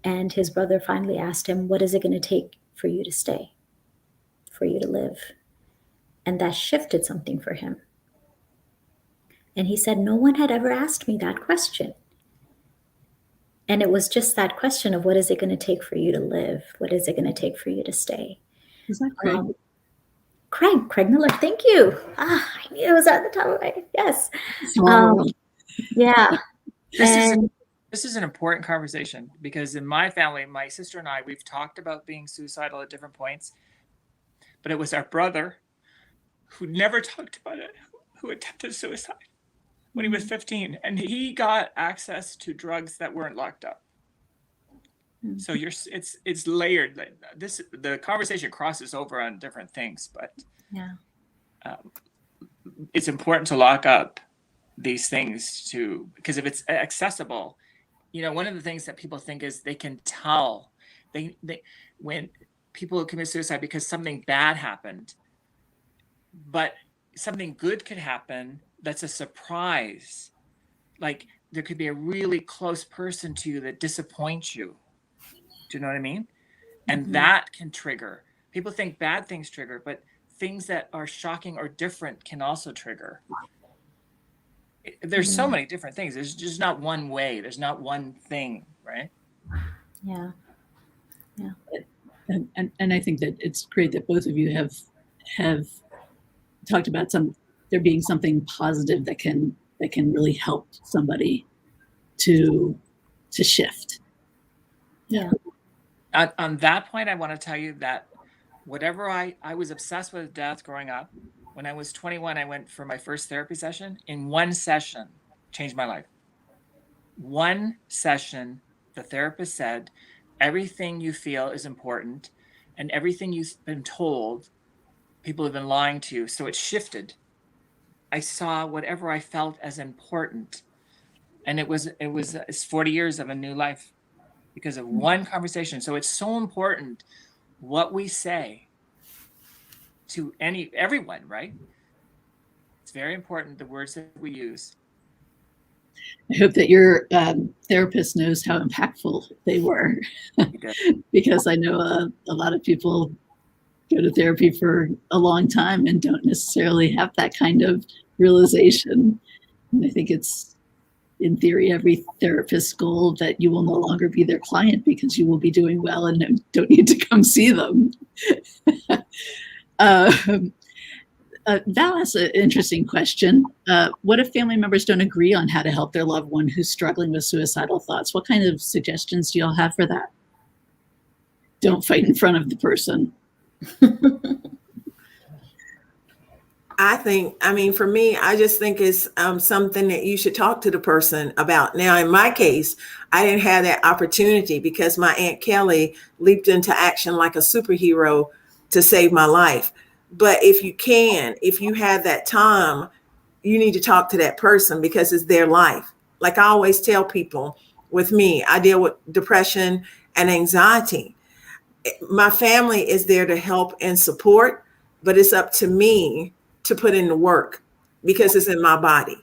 And his brother finally asked him, what is it going to take for you to stay, for you to live? And that shifted something for him. And he said, no one had ever asked me that question. And it was just that question of, what is it going to take for you to live? What is it going to take for you to stay? Is that Craig? Craig Miller, thank you. I knew it was at the top of my head. Yes. Yeah. This is an important conversation, because in my family, my sister and I, we've talked about being suicidal at different points, but it was our brother who never talked about it, who attempted suicide when he was 15, and he got access to drugs that weren't locked up. So it's layered. The conversation crosses over on different things, but it's important to lock up these things because if it's accessible, one of the things that people think is they can tell they when people commit suicide because something bad happened, but something good could happen that's a surprise. Like there could be a really close person to you that disappoints you. Do you know what I mean? And that can trigger. People think bad things trigger, but things that are shocking or different can also trigger. There's so many different things. There's just not one way. There's not one thing, right? Yeah. And I think that it's great that both of you have talked about there being something positive that can really help somebody to shift. Yeah. On that point, I want to tell you that whatever I was obsessed with death growing up. When I was 21, I went for my first therapy session. In one session, changed my life. One session, the therapist said, everything you feel is important, and everything you've been told, people have been lying to you. So it shifted. I saw whatever I felt as important, and it's 40 years of a new life because of one conversation. So it's so important what we say to everyone, right? It's very important, the words that we use. I hope that your therapist knows how impactful they were, because I know a lot of people go to therapy for a long time and don't necessarily have that kind of realization. And I think it's, in theory, every therapist's goal that you will no longer be their client because you will be doing well and don't need to come see them. Val asked an interesting question. What if family members don't agree on how to help their loved one who's struggling with suicidal thoughts? What kind of suggestions do y'all have for that? Don't fight in front of the person. For me, I just think it's something that you should talk to the person about. Now, in my case, I didn't have that opportunity because my Aunt Kelly leaped into action like a superhero to save my life. But if you have that time, you need to talk to that person because it's their life. Like I always tell people, with me, I deal with depression and anxiety. My family is there to help and support, but it's up to me to put in the work because it's in my body.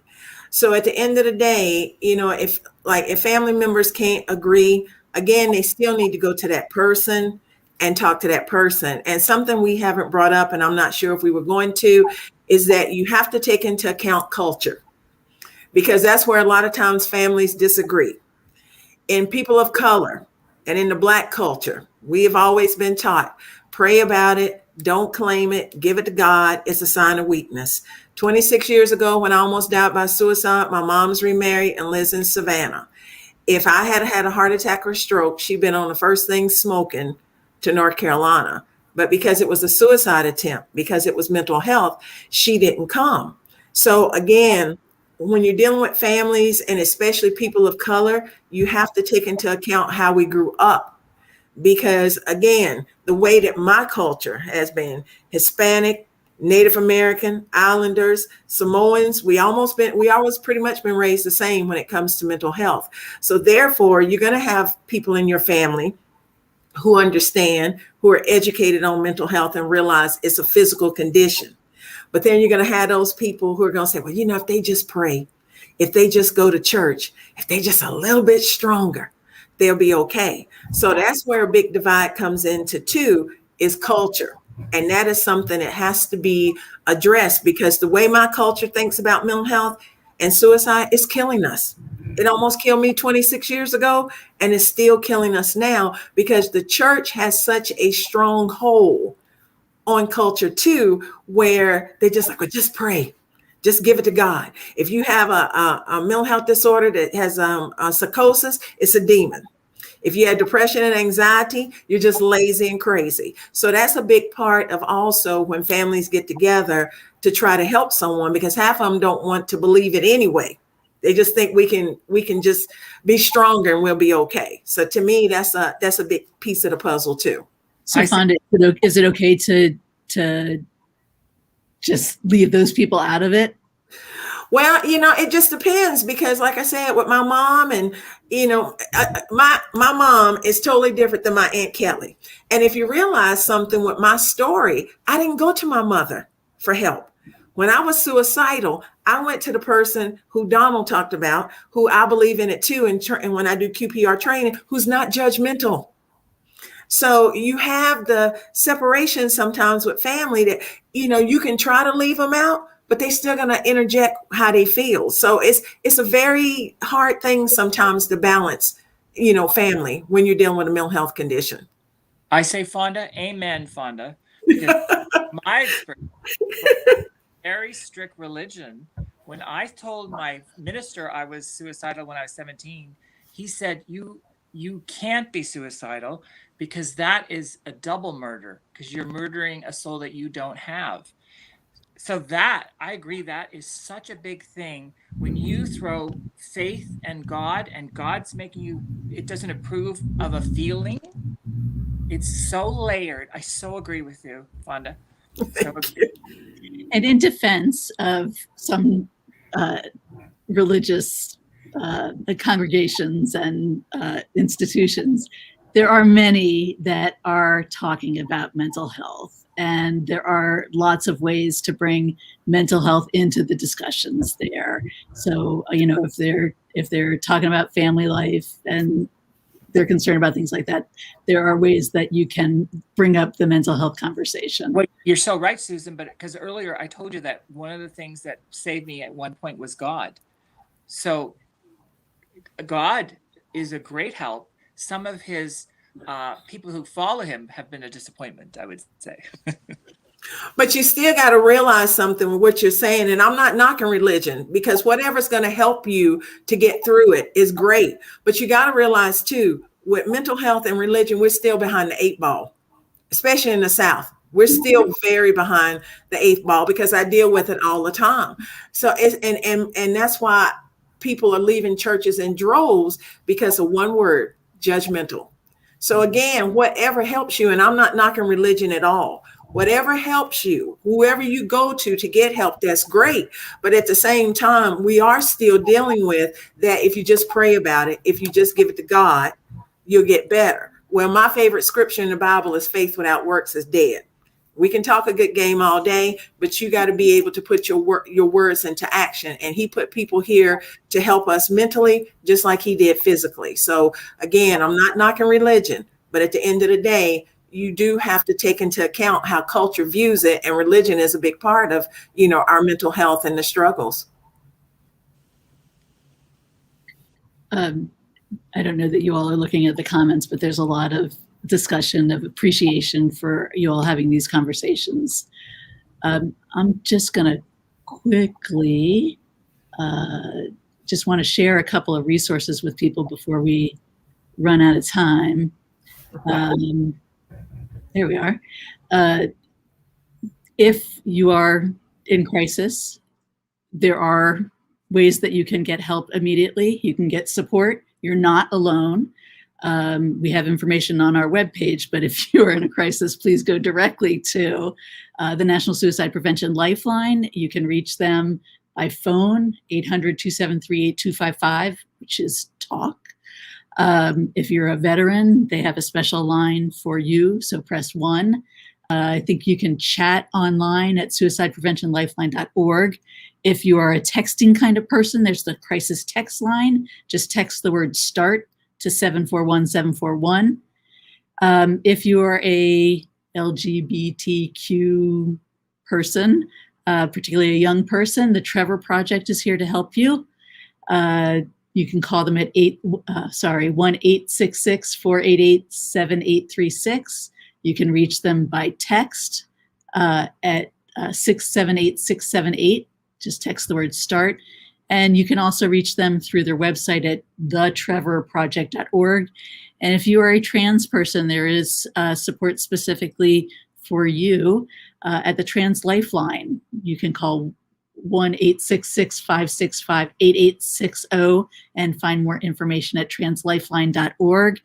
So at the end of the day, if family members can't agree, again, they still need to go to that person and talk to that person. And something we haven't brought up, and I'm not sure if we were going to, is that you have to take into account culture, because that's where a lot of times families disagree. In people of color and in the Black culture, we have always been taught, pray about it, Don't claim it. Give it to God. It's a sign of weakness. 26 years ago, when I almost died by suicide, my mom's remarried and lives in Savannah. If I had had a heart attack or stroke, she'd been on the first thing smoking to North Carolina. But because it was a suicide attempt, because it was mental health, she didn't come. So again, when you're dealing with families and especially people of color, you have to take into account how we grew up. Because again, the way that my culture has been, Hispanic, Native American, Islanders, Samoans, we always pretty much been raised the same when it comes to mental health. So therefore, you're going to have people in your family who understand, who are educated on mental health and realize it's a physical condition. But then you're going to have those people who are going to say, well, if they just pray, if they just go to church, if they just a little bit stronger, they'll be okay. So that's where a big divide comes into too, is culture. And that is something that has to be addressed, because the way my culture thinks about mental health and suicide is killing us. It almost killed me 26 years ago, and it's still killing us now, because the church has such a strong hold on culture too, where they just like, well, just pray, just give it to God. If you have a mental health disorder that has a psychosis, it's a demon. If you had depression and anxiety, you're just lazy and crazy. So that's a big part of also when families get together to try to help someone, because half of them don't want to believe it anyway. They just think we can just be stronger and we'll be okay. So to me, that's a big piece of the puzzle too. So Fonda, is it okay to just leave those people out of it? Well, it just depends, because like I said, with my mom and, my mom is totally different than my Aunt Kelly. And if you realize something with my story, I didn't go to my mother for help. When I was suicidal, I went to the person who Donald talked about, who I believe in it too. And when I do QPR training, who's not judgmental. So you have the separation sometimes with family that, you can try to leave them out, but they still going to interject how they feel. So it's a very hard thing sometimes to balance, family when you're dealing with a mental health condition. I say, Fonda, amen, Fonda. Because my experience, very strict religion. When I told my minister I was suicidal when I was 17, he said, you can't be suicidal, because that is a double murder, because you're murdering a soul that you don't have. So that, I agree, that is such a big thing. When you throw faith and God's making you, it doesn't approve of a feeling. It's so layered. I so agree with you, Fonda. Thank you. And in defense of some religious congregations and institutions, there are many that are talking about mental health. And there are lots of ways to bring mental health into the discussions there. So, if they're talking about family life and they're concerned about things like that, there are ways that you can bring up the mental health conversation. Well, you're so right, Susan, but because earlier I told you that one of the things that saved me at one point was God. So God is a great help. Some of his people who follow him have been a disappointment, I would say. But you still got to realize something with what you're saying. And I'm not knocking religion, because whatever's going to help you to get through it is great. But you got to realize too, with mental health and religion, we're still behind the 8 ball, especially in the South. We're still very behind the 8th ball, because I deal with it all the time. So and that's why people are leaving churches in droves, because of one word: judgmental. So again, whatever helps you, and I'm not knocking religion at all, whatever helps you, whoever you go to get help, that's great. But at the same time, we are still dealing with that. If you just pray about it, if you just give it to God, you'll get better. Well, my favorite scripture in the Bible is faith without works is dead. We can talk a good game all day, but you got to be able to put your words into action. And he put people here to help us mentally, just like he did physically. So again, I'm not knocking religion, but at the end of the day, you do have to take into account how culture views it. And religion is a big part of, our mental health and the struggles. I don't know that you all are looking at the comments, but there's a lot of discussion of appreciation for you all having these conversations. I'm just going to quickly just want to share a couple of resources with people before we run out of time. There we are. If you are in crisis, there are ways that you can get help immediately. You can get support. You're not alone. We have information on our webpage, but if you're in a crisis, please go directly to the National Suicide Prevention Lifeline. You can reach them by phone, 800-273-8255, which is TALK. If you're a veteran, they have a special line for you, so press 1. I think you can chat online at suicidepreventionlifeline.org. If you are a texting kind of person, there's the crisis text line. Just text the word START to 741-741. If you are a LGBTQ person, particularly a young person, the Trevor Project is here to help you. You can call them at 1-866-488-7836. You can reach them by text at 678-678. Just text the word START. And you can also reach them through their website at thetrevorproject.org. And if you are a trans person, there is support specifically for you at the Trans Lifeline. You can call 1-866-565-8860 and find more information at translifeline.org.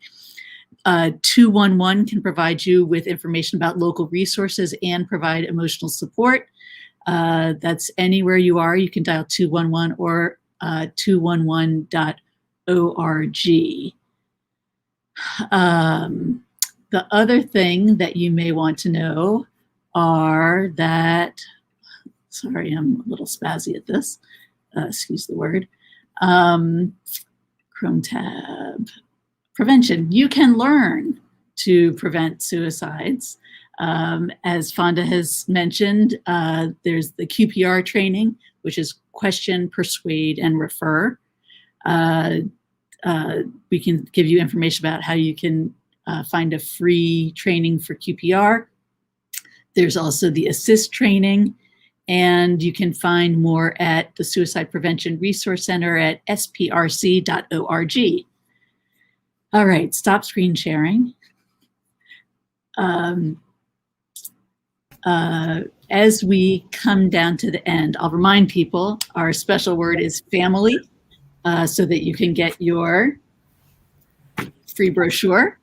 211 can provide you with information about local resources and provide emotional support. That's anywhere you are. You can dial 211 or 211.org. The other thing that you may want to know are that, sorry, I'm a little spazzy at this, excuse the word, Chrome tab, prevention. You can learn to prevent suicides. As Fonda has mentioned, there's the QPR training, which is question, persuade, and refer. We can give you information about how you can find a free training for QPR. There's also the assist training, and you can find more at the Suicide Prevention Resource Center at sprc.org. All right, stop screen sharing. As we come down to the end, I'll remind people our special word is family, so that you can get your free brochure.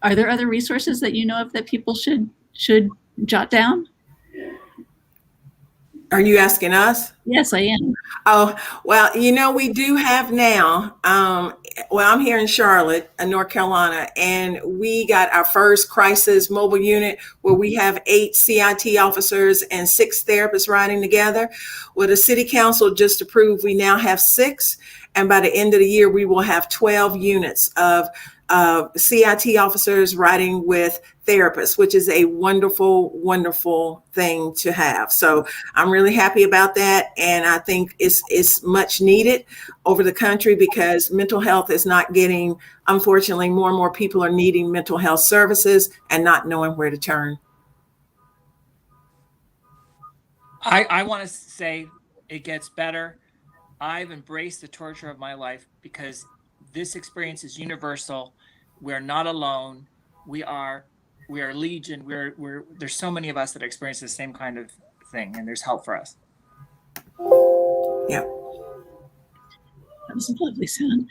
Are there other resources that you know of that people should jot down? Are you asking us? Yes, I am. Oh, well, we do have now, I'm here in Charlotte, North Carolina, and we got our first crisis mobile unit where we have 8 CIT officers and 6 therapists riding together. Well, the city council just approved, we now have 6, and by the end of the year, we will have 12 units of CIT officers riding with therapists, which is a wonderful, wonderful thing to have. So I'm really happy about that. And I think it's much needed over the country because mental health is not getting, unfortunately, more and more people are needing mental health services and not knowing where to turn. I want to say it gets better. I've embraced the torture of my life because this experience is universal. We're not alone. We are legion. There's so many of us that experience the same kind of thing, and there's help for us. Yeah. That was a lovely sound.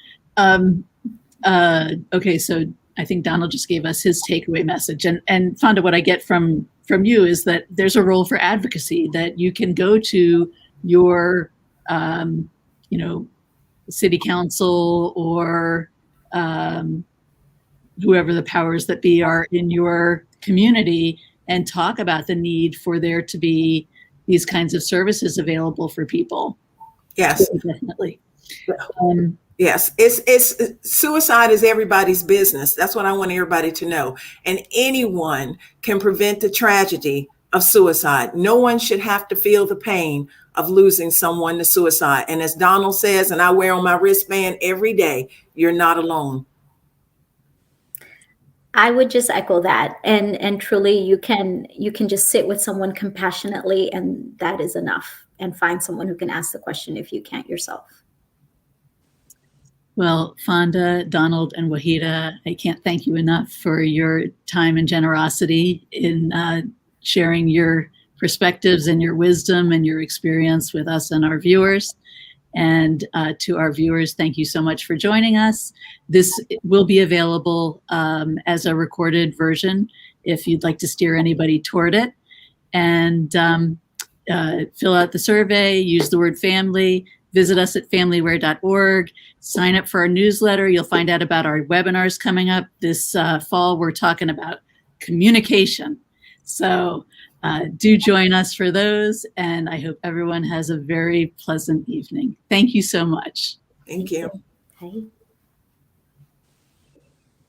Okay, so I think Donald just gave us his takeaway message. And Fonda, what I get from you is that there's a role for advocacy, that you can go to your, city council or whoever the powers that be are in your community and talk about the need for there to be these kinds of services available for people. Yes, definitely. Yes, it's suicide is everybody's business. That's what I want everybody to know. And anyone can prevent the tragedy of suicide. No one should have to feel the pain of losing someone to suicide. And as Donald says, and I wear on my wristband every day, you're not alone. I would just echo that, and truly, you can just sit with someone compassionately, and that is enough. And find someone who can ask the question if you can't yourself. Well, Fonda, Donald, and Wahida, I can't thank you enough for your time and generosity in sharing your perspectives and your wisdom and your experience with us and our viewers. And to our viewers, thank you so much for joining us. This will be available as a recorded version if you'd like to steer anybody toward it. And fill out the survey, use the word family, visit us at familyware.org, sign up for our newsletter. You'll find out about our webinars coming up this fall. We're talking about communication. So do join us for those, and I hope everyone has a very pleasant evening. Thank you so much. Thank you. Hey.